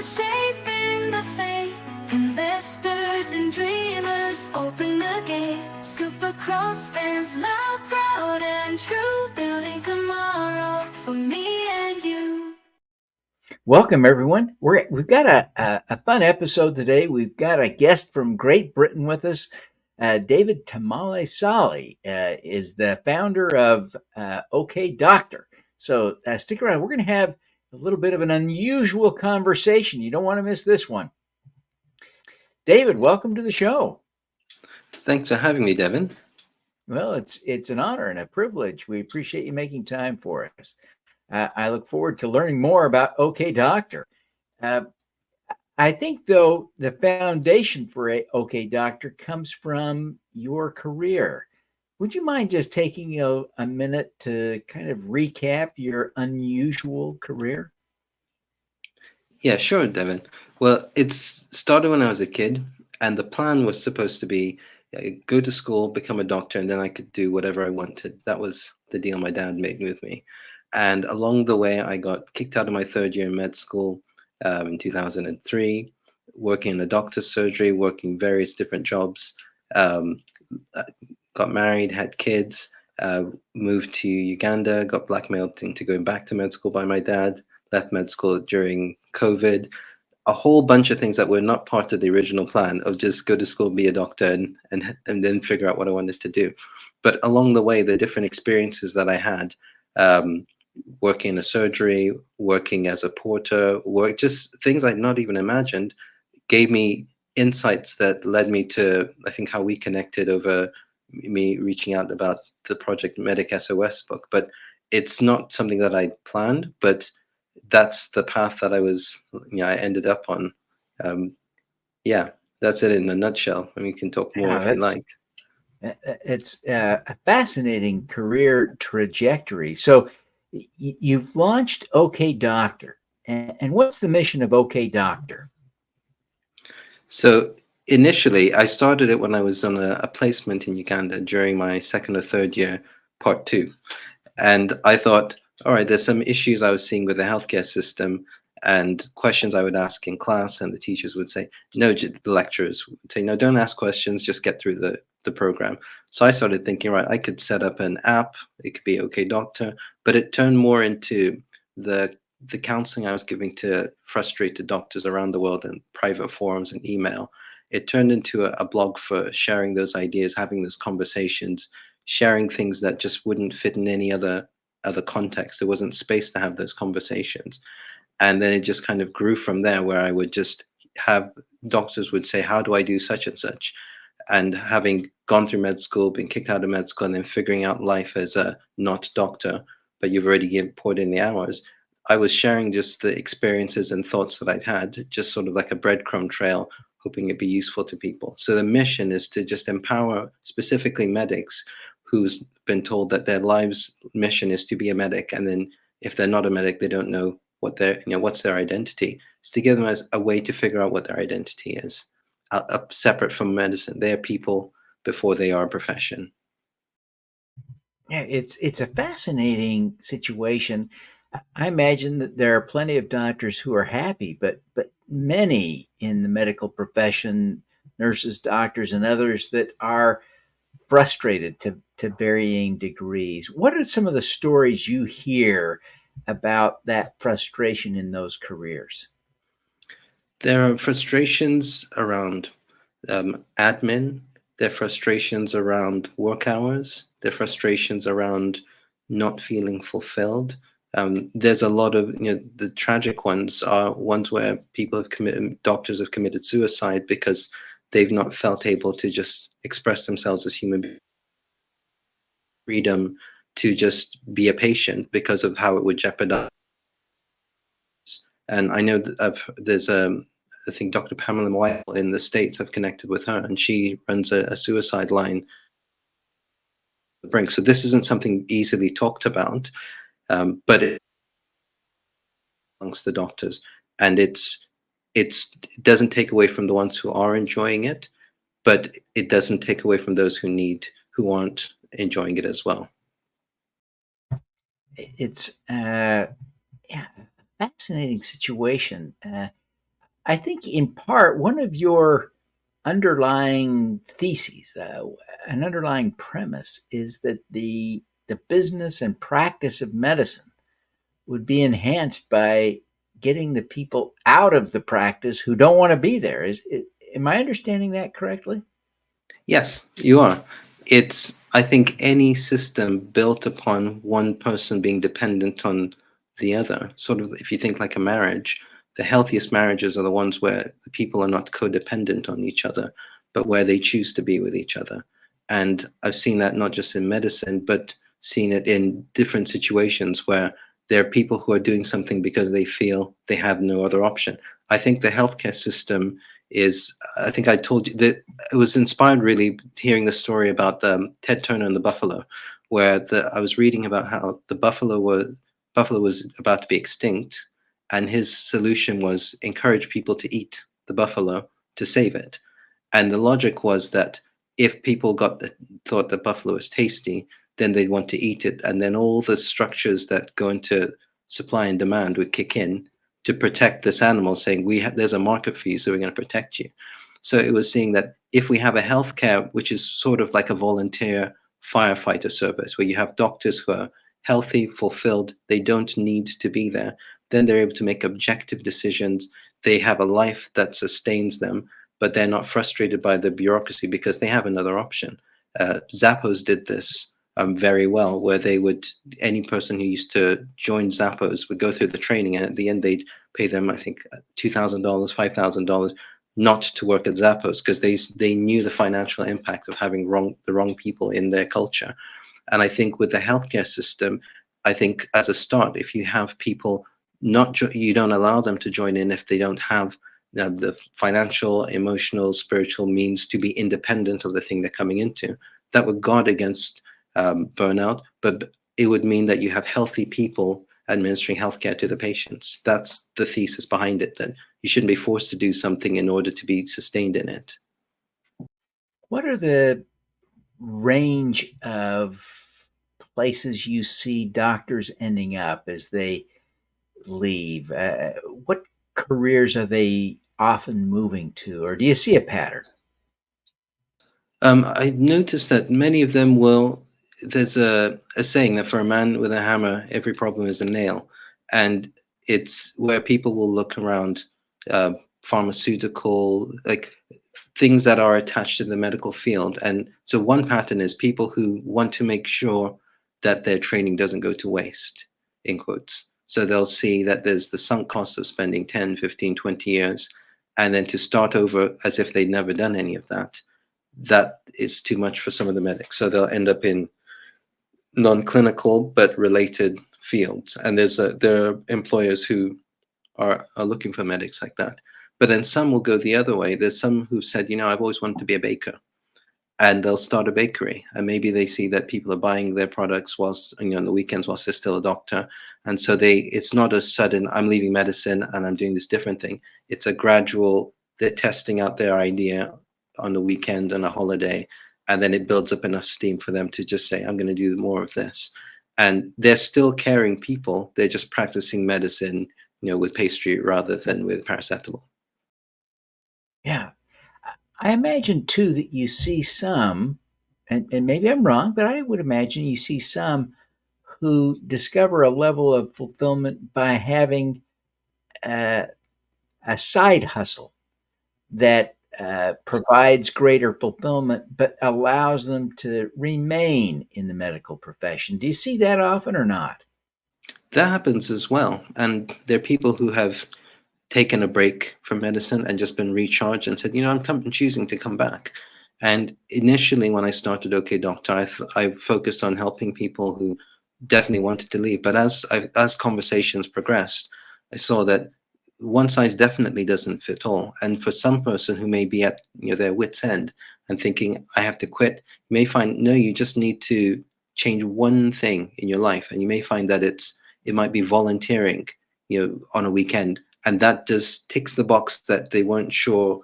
shaping the fate. Investors and dreamers open the gate. Supercross stands loud, proud, and true, building tomorrow for me and you. Welcome, everyone. We've got a fun episode today. We've got a guest from Great Britain with us. David Tamale-Sali is the founder of OK Doctor. So stick around. We're going to have a little bit of an unusual conversation. You don't want to miss this one. David, welcome to the show. Thanks for having me, Devin. Well, it's an honor and a privilege. We appreciate you making time for us. I look forward to learning more about OK Doctor. Uh, I think, though, the foundation for a OK Doctor comes from your career. Would you mind just taking a minute to kind of recap your unusual career? Yeah, sure, Devin. Well, it's started when I was a kid, and the plan was supposed to be go to school, become a doctor, and then I could do whatever I wanted. That was the deal my dad made with me. And along the way, I got kicked out of my third year in med school in 2003, working in a doctor's surgery, working various different jobs. Um, uh, got married, had kids, moved to Uganda, got blackmailed into going back to med school by my dad, left med school during COVID, a whole bunch of things that were not part of the original plan of just go to school, be a doctor, and then figure out what I wanted to do. But along the way, the different experiences that I had, um, working in a surgery, working as a porter, work just things I'd not even imagined, gave me insights that led me to, I think, how we connected over me reaching out about the Project Medic SOS book. But it's not something that I planned, but that's the path that I ended up on. Um, yeah, that's it in a nutshell. I mean, you can talk more Yeah, if you like. it's a fascinating career trajectory. So you've launched OK Doctor, and what's the mission of OK Doctor? So initially, I started it when I was on a placement in Uganda during my second or third year, part two. And I thought, all right, there's some issues I was seeing with the healthcare system and questions I would ask in class, and the teachers would say, no, the lecturers would say, no, don't ask questions, just get through the program. So I started thinking, right, I could set up an app, it could be OK Doctor, but it turned more into the the counseling I was giving to frustrated doctors around the world in private forums and email. It turned into a blog for sharing those ideas, having those conversations, sharing things that just wouldn't fit in any other context. There wasn't space to have those conversations. And then it just kind of grew from there, where I would just have doctors would say, how do I do such and such? And having gone through med school, been kicked out of med school, and then figuring out life as a not doctor, but you've already poured in the hours, I was sharing just the experiences and thoughts that I'd had, just sort of like a breadcrumb trail, hoping it'd be useful to people. So the mission is to just empower specifically medics who's been told that their lives mission is to be a medic, and then if they're not a medic, they don't know what what's their identity. It's to give them as a way to figure out what their identity is, separate from medicine. They are people before they are a profession. Yeah, it's a fascinating situation. I imagine that there are plenty of doctors who are happy, but many in the medical profession, nurses, doctors, and others that are frustrated to varying degrees. What are some of the stories you hear about that frustration in those careers? There are frustrations around admin. There are frustrations around work hours. There are frustrations around not feeling fulfilled. There's a lot of, the tragic ones are ones where doctors have committed suicide because they've not felt able to just express themselves as human beings, freedom to just be a patient because of how it would jeopardize. And I know that there's I think Dr. Pamela White in the States, I've connected with her, and she runs a suicide line. So this isn't something easily talked about, but it amongst the doctors, and it doesn't take away from the ones who are enjoying it, but it doesn't take away from those who aren't enjoying it as well. It's yeah, a fascinating situation. I think in part one of your underlying theses, an underlying premise, is that the business and practice of medicine would be enhanced by getting the people out of the practice who don't want to be there. Am I understanding that correctly? Yes, you are. It's, I think, any system built upon one person being dependent on the other. Sort of, if you think like a marriage, the healthiest marriages are the ones where the people are not codependent on each other, but where they choose to be with each other. And I've seen that not just in medicine, but seen it in different situations where there are people who are doing something because they feel they have no other option. I think the healthcare system is, I think I told you that it was inspired really hearing the story about Ted Turner and the buffalo, where I was reading about how the buffalo was about to be extinct, and his solution was encourage people to eat the buffalo to save it. And the logic was that if people thought that buffalo was tasty, then they'd want to eat it, and then all the structures that go into supply and demand would kick in to protect this animal, saying there's a market for you, so we're going to protect you. So it was seeing that if we have a healthcare, which is sort of like a volunteer firefighter service, where you have doctors who are healthy, fulfilled, they don't need to be there, then they're able to make objective decisions. They have a life that sustains them, but they're not frustrated by the bureaucracy because they have another option. Zappos did this very well, where any person who used to join Zappos would go through the training, and at the end they'd pay them, I think, $2,000, $5,000 not to work at Zappos, because they knew the financial impact of having the wrong people in their culture. And I think with the healthcare system, I think as a start, if you have people you don't allow them to join in if they don't have the financial, emotional, spiritual means to be independent of the thing they're coming into, that would guard against burnout, but it would mean that you have healthy people administering healthcare to the patients. That's the thesis behind it, that you shouldn't be forced to do something in order to be sustained in it. What are the range of places you see doctors ending up as they leave? What careers are they often moving to, or do you see a pattern? I noticed that many of them will. There's a saying that for a man with a hammer, every problem is a nail, and it's where people will look around pharmaceutical, like things that are attached to the medical field. And so one pattern is people who want to make sure that their training doesn't go to waste, in quotes. So they'll see that there's the sunk cost of spending 10, 15, 20 years, and then to start over as if they'd never done any of that, that is too much for some of the medics. So they'll end up in non-clinical but related fields. And there are employers who are looking for medics like that. But then some will go the other way. There's some who said, I've always wanted to be a baker. And they'll start a bakery. And maybe they see that people are buying their products whilst, on the weekends whilst they're still a doctor. And so it's not a sudden, I'm leaving medicine and I'm doing this different thing. It's a gradual, they're testing out their idea on the weekend and a holiday. And then it builds up enough steam for them to just say, I'm going to do more of this. And they're still caring people. They're just practicing medicine, with pastry rather than with paracetamol. Yeah. I imagine too that you see some, and maybe I'm wrong, but I would imagine you see some who discover a level of fulfillment by having uh, a side hustle that provides greater fulfillment, but allows them to remain in the medical profession. Do you see that often or not? That happens as well. And there are people who have taken a break from medicine and just been recharged and said, I'm choosing to come back. And initially, when I started OK Doctor, I focused on helping people who definitely wanted to leave. But as conversations progressed, I saw that one size definitely doesn't fit all. And for some person who may be at their wit's end and thinking, I have to quit, you may find, no, you just need to change one thing in your life. And you may find that it might be volunteering, on a weekend, and that just ticks the box that they weren't sure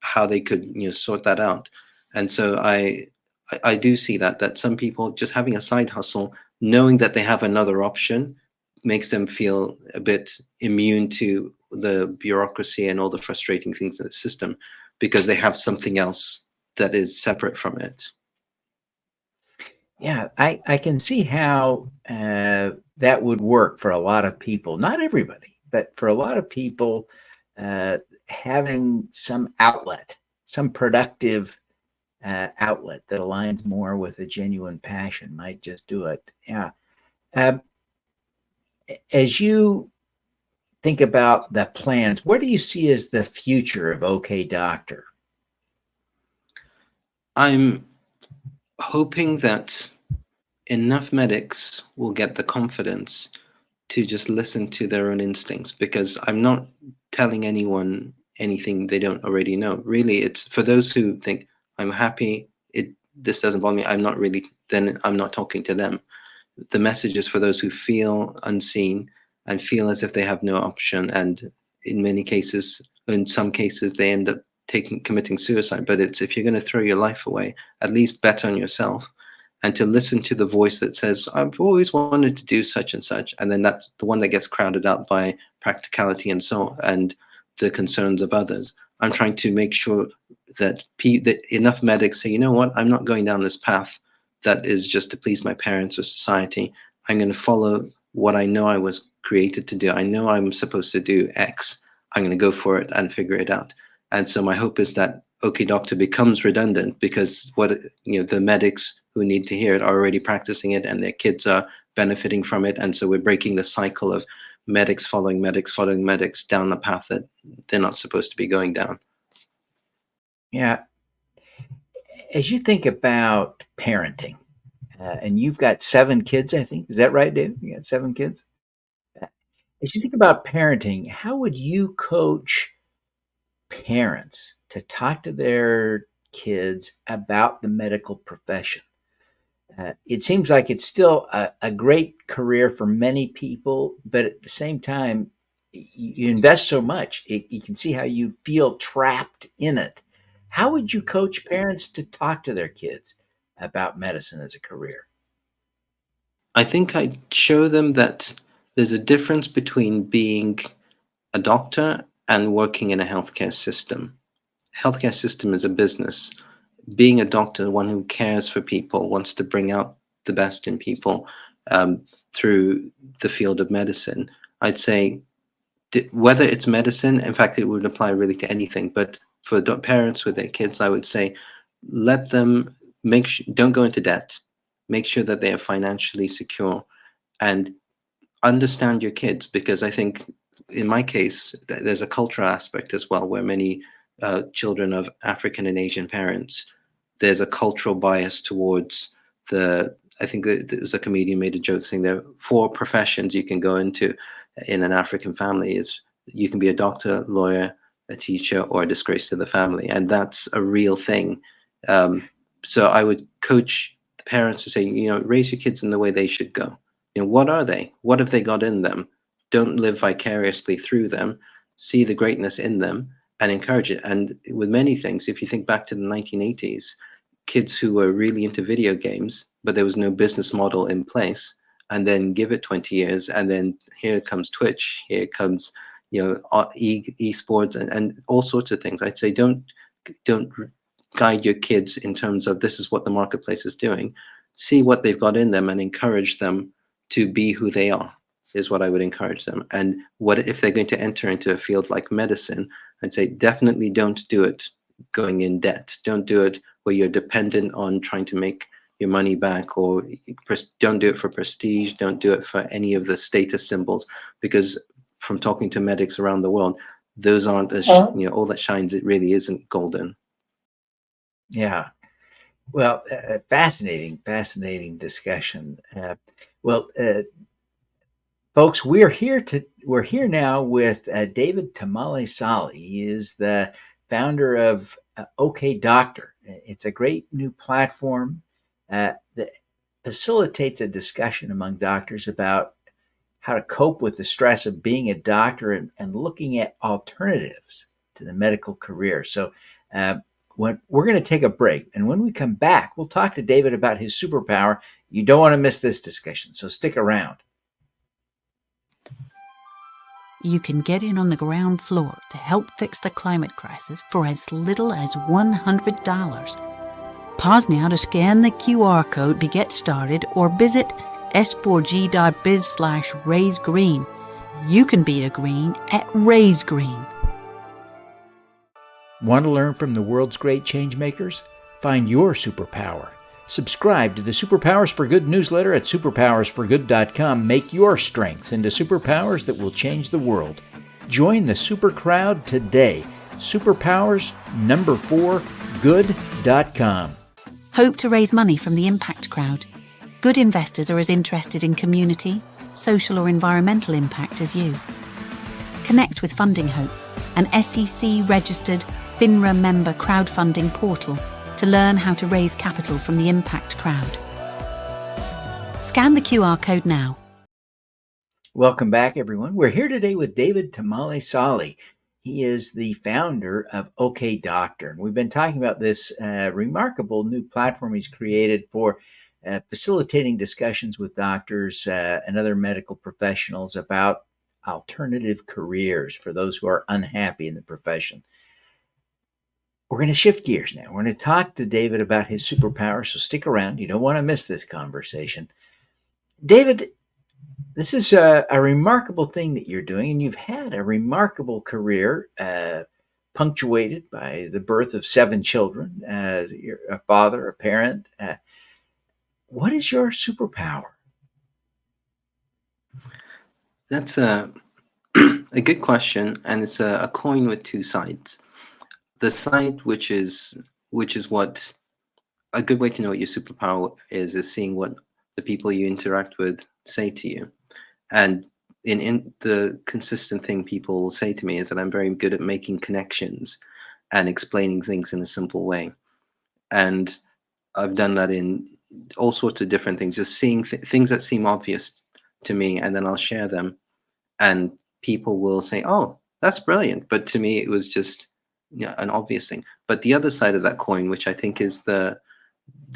how they could sort that out. And so I do see that some people just having a side hustle, knowing that they have another option, makes them feel a bit immune to the bureaucracy and all the frustrating things in the system, because they have something else that is separate from it. Yeah, I can see how that would work for a lot of people. Not everybody, but for a lot of people, uh, having some outlet, some productive outlet that aligns more with a genuine passion might just do it. Yeah. Uh, as you think about the plans, what do you see as the future of OK Doctor? I'm hoping that enough medics will get the confidence to just listen to their own instincts, because I'm not telling anyone anything they don't already know. Really, it's for those who think I'm happy, this doesn't bother me, I'm not really, then I'm not talking to them. The message is for those who feel unseen and feel as if they have no option, and in many cases, in some cases, they end up committing suicide. But it's, if you're going to throw your life away, at least bet on yourself, and to listen to the voice that says, I've always wanted to do such and such, and then that's the one that gets crowded out by practicality and the concerns of others. I'm trying to make sure that enough medics say, you know what, I'm not going down this path that is just to please my parents or society. I'm going to follow what I know I was created to do. I know I'm supposed to do X. I'm going to go for it and figure it out. And so my hope is that OK Doctor becomes redundant, because the medics who need to hear it are already practicing it, and their kids are benefiting from it. And so we're breaking the cycle of medics following medics down the path that they're not supposed to be going down. Yeah. As you think about parenting, and you've got 7 kids, I think. Is that right, Dave? You got 7 kids? As you think about parenting, how would you coach parents to talk to their kids about the medical profession? It seems like it's still a great career for many people, but at the same time, you invest so much. You can see how you feel trapped in it. How would you coach parents to talk to their kids about medicine as a career? I think I show them that there's a difference between being a doctor and working in a healthcare system. Healthcare system is a business. Being a doctor, one who cares for people, wants to bring out the best in people through the field of medicine. I'd say whether it's medicine, in fact, it would apply really to anything. But for parents with their kids, I would say let them don't go into debt. Make sure that they are financially secure, and understand your kids, because I think in my case there's a cultural aspect as well, where many children of African and Asian parents, there's a cultural bias towards I think there was a comedian made a joke saying there are 4 professions you can go into in an African family. Is you can be a doctor, lawyer, a teacher, or a disgrace to the family, and that's a real thing. So I would coach the parents to say, raise your kids in the way they should go. What are they? What have they got in them? Don't live vicariously through them. See the greatness in them and encourage it. And with many things, if you think back to the 1980s, kids who were really into video games, but there was no business model in place, and then give it 20 years, and then here comes Twitch, here comes esports and all sorts of things. I'd say don't guide your kids in terms of this is what the marketplace is doing. See what they've got in them and encourage them to be who they are, is what I would encourage them. And what if they're going to enter into a field like medicine, I'd say definitely don't do it going in debt. Don't do it where you're dependent on trying to make your money back, or don't do it for prestige. Don't do it for any of the status symbols, because from talking to medics around the world, those aren't as, all that shines, it really isn't golden. Yeah. Well, fascinating discussion. Folks, we're here now with David Tamale-Sali. He is the founder of OK Doctor. It's a great new platform that facilitates a discussion among doctors about how to cope with the stress of being a doctor and looking at alternatives to the medical career. So, when we're going to take a break, and when we come back, we'll talk to David about his superpower. You don't want to miss this discussion, so stick around. You can get in on the ground floor to help fix the climate crisis for as little as $100. Pause now to scan the QR code to get started or visit s4g.biz/raisegreen. You can be a green at Raise Green. Want to learn from the world's great changemakers? Find your superpower. Subscribe to the Superpowers for Good newsletter at superpowersforgood.com. Make your strengths into superpowers that will change the world. Join the super crowd today. Superpowers4good.com. Hope to raise money from the impact crowd. Good investors are as interested in community, social or environmental impact as you. Connect with Funding Hope, an SEC-registered FINRA member crowdfunding portal to learn how to raise capital from the impact crowd. Scan the QR code now. Welcome back, everyone. We're here today with David Tamale-Sali. He is the founder of OK Doctor. We've been talking about this remarkable new platform he's created for facilitating discussions with doctors and other medical professionals about alternative careers for those who are unhappy in the profession. We're going to shift gears now. We're going to talk to David about his superpower, so stick around. You don't want to miss this conversation. David, this is a remarkable thing that you're doing, and you've had a remarkable career punctuated by the birth of 7 children. You're a father, a parent. What is your superpower? That's a good question, and it's a coin with 2 sides. The side which is what a good way to know what your superpower is seeing what the people you interact with say to you. And in the consistent thing people will say to me is that I'm very good at making connections and explaining things in a simple way. And I've done that in all sorts of different things, just seeing things that seem obvious to me, and then I'll share them, and people will say, "Oh, that's brilliant." But to me, it was just an obvious thing. But the other side of that coin, which I think is the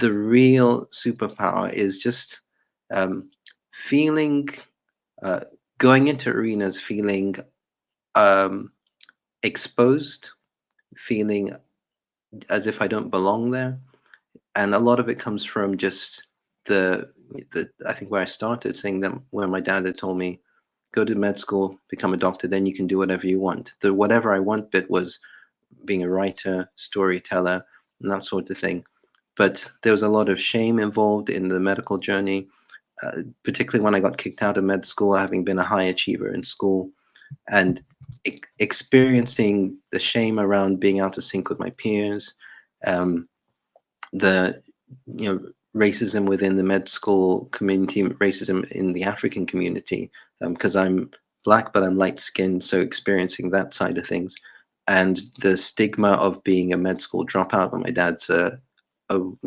real superpower, is just feeling, going into arenas, feeling exposed, feeling as if I don't belong there. And a lot of it comes from just I think where I started, saying that where my dad had told me, go to med school, become a doctor, then you can do whatever you want. The whatever I want bit was being a writer, storyteller, and that sort of thing. But there was a lot of shame involved in the medical journey, particularly when I got kicked out of med school, having been a high achiever in school, and experiencing the shame around being out of sync with my peers, the racism within the med school community, racism in the African community, because I'm Black but I'm light skinned, so experiencing that side of things, and the stigma of being a med school dropout when my dad's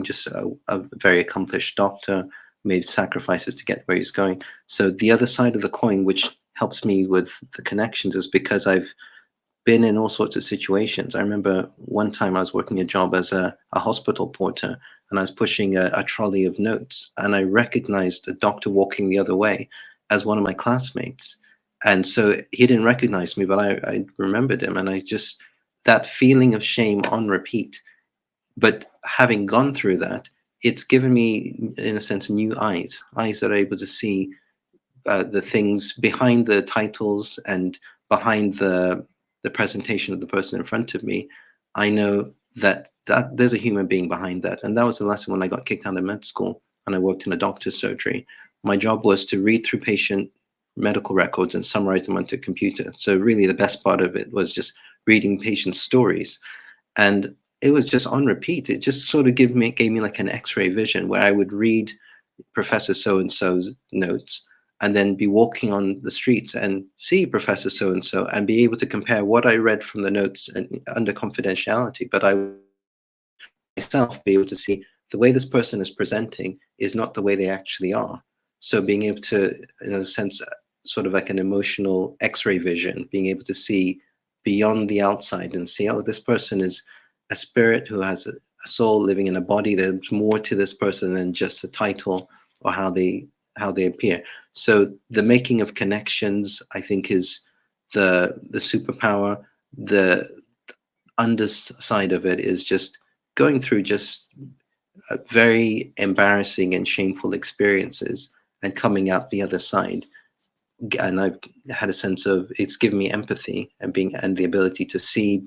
just a very accomplished doctor, made sacrifices to get where he's going. So the other side of the coin, which helps me with the connections, is because I've been in all sorts of situations. I remember one time I was working a job as a hospital porter, and I was pushing a trolley of notes, and I recognized a doctor walking the other way as one of my classmates. And so he didn't recognize me, but I remembered him, and that feeling of shame on repeat. But having gone through that, it's given me, in a sense, new eyes that are able to see the things behind the titles and behind the presentation of the person in front of me. I know that there's a human being behind that. And that was the lesson when I got kicked out of med school and I worked in a doctor's surgery. My job was to read through patient medical records and summarize them onto a computer. So really the best part of it was just reading patient stories. And it was just on repeat. It just sort of gave me like an X-ray vision where I would read Professor so-and-so's notes and then be walking on the streets and see Professor so-and-so and be able to compare what I read from the notes and under confidentiality. But I would myself be able to see the way this person is presenting is not the way they actually are. So being able to, in a sense, sort of like an emotional X-ray vision, being able to see beyond the outside and see, oh, this person is a spirit who has a soul living in a body. There's more to this person than just a title or how they appear. So the making of connections, I think, is the superpower. The underside of it is just going through just very embarrassing and shameful experiences and coming out the other side. And I've had a sense of, it's given me empathy and the ability to see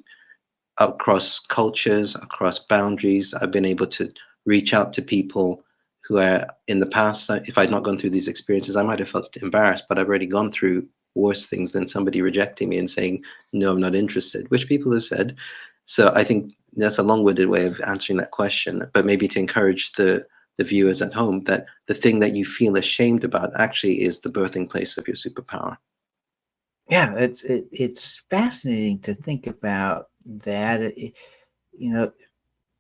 across cultures, across boundaries. I've been able to reach out to people who are, in the past, if I'd not gone through these experiences, I might have felt embarrassed, but I've already gone through worse things than somebody rejecting me and saying, no, I'm not interested, which people have said. So I think that's a long-winded way of answering that question, but maybe to encourage the viewers at home that the thing that you feel ashamed about actually is the birthing place of your superpower. Yeah, it's fascinating to think about that. You know,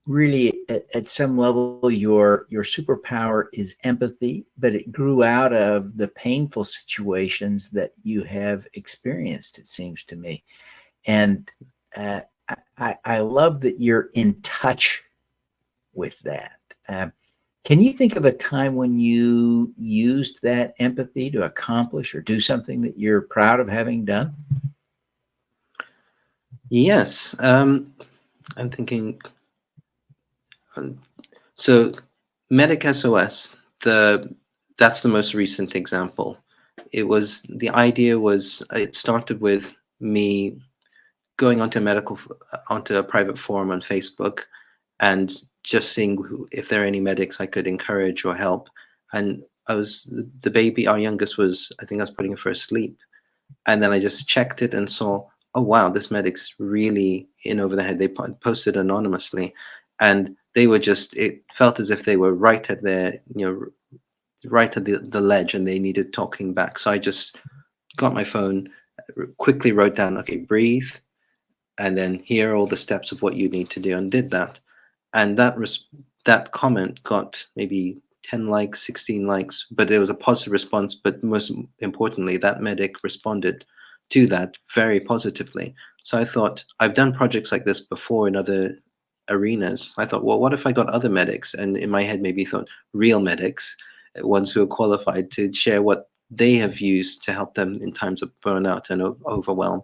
really at some level, your superpower is empathy, but it grew out of the painful situations that you have experienced, it seems to me. And uh, I love that you're in touch with that. Can you think of a time when you used that empathy to accomplish or do something that you're proud of having done? Yes, I'm thinking. So, Medic SOS, that's the most recent example. The idea was, it started with me going onto a private forum on Facebook and just seeing if there are any medics I could encourage or help. And the baby, our youngest was, I think I was putting her first sleep. And then I just checked it and saw, oh wow, this medic's really in over the head. They posted anonymously, and they were just, it felt as if they were right at right at the ledge, and they needed talking back. So I just got my phone, quickly wrote down, okay, breathe, and then here are all the steps of what you need to do, and did that. And that comment got maybe 10 likes, 16 likes, but there was a positive response. But most importantly, that medic responded to that very positively. So I thought, I've done projects like this before in other arenas. I thought, well, what if I got other medics? And in my head, maybe thought real medics, ones who are qualified to share what they have used to help them in times of burnout and overwhelm,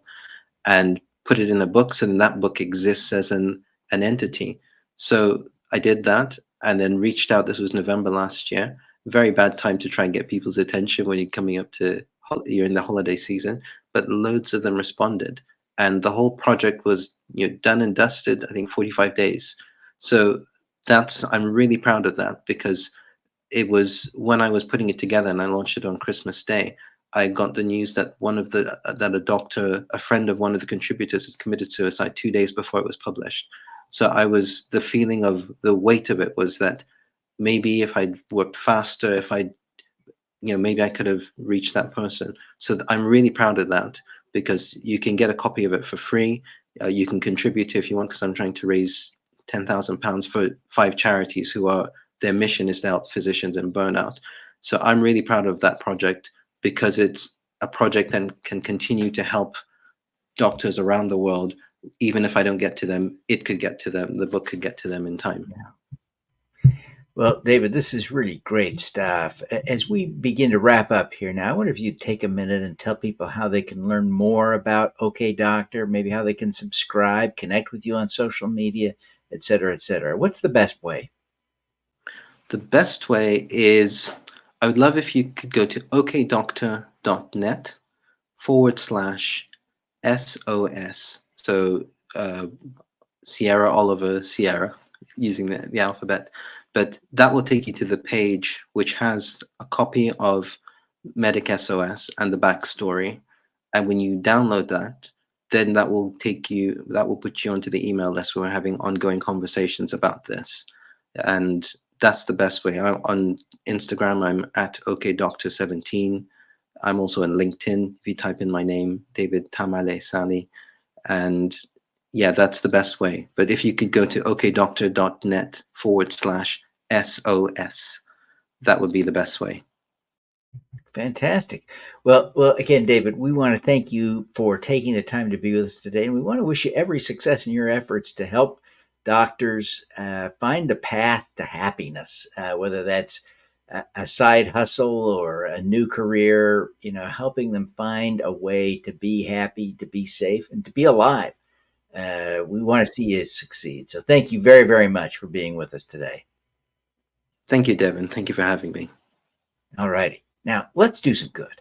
and put it in a book. So then that book exists as an entity. So I did that and then reached out. This was November last year. Very bad time to try and get people's attention when you're coming up to, you're in the holiday season, but loads of them responded. And the whole project was done and dusted, I think 45 days. So I'm really proud of that, because it was when I was putting it together and I launched it on Christmas Day, I got the news that a friend of one of the contributors had committed suicide 2 days before it was published. So the feeling of the weight of it was that maybe if I'd worked faster, maybe I could have reached that person. So I'm really proud of that, because you can get a copy of it for free. You can contribute to if you want, because I'm trying to raise £10,000 for 5 charities their mission is to help physicians in burnout. So I'm really proud of that project, because it's a project that can continue to help doctors around the world. Even if I don't get to them, it could get to them. The book could get to them in time. Well, David, this is really great stuff. As we begin to wrap up here now, I wonder if you'd take a minute and tell people how they can learn more about OK Doctor, maybe how they can subscribe, connect with you on social media, et cetera, et cetera. What's the best way? The best way is, I would love if you could go to okdoctor.net/SOS. So Sierra, Oliver, Sierra, using the alphabet. But that will take you to the page which has a copy of Medic SOS and the backstory. And when you download that, then that will put you onto the email list. We're having ongoing conversations about this. And that's the best way. On Instagram, I'm at okdoctor17. I'm also on LinkedIn. If you type in my name, David Tamale-Sali, and yeah, that's the best way. But if you could go to okdoctor.net/SOS, that would be the best way. Fantastic. Well, again, David, we want to thank you for taking the time to be with us today, and we want to wish you every success in your efforts to help doctors find a path to happiness, whether that's a side hustle or a new career, helping them find a way to be happy, to be safe, and to be alive. We want to see you succeed. So thank you very, very much for being with us today. Thank you, Devin. Thank you for having me. All righty. Now let's do some good.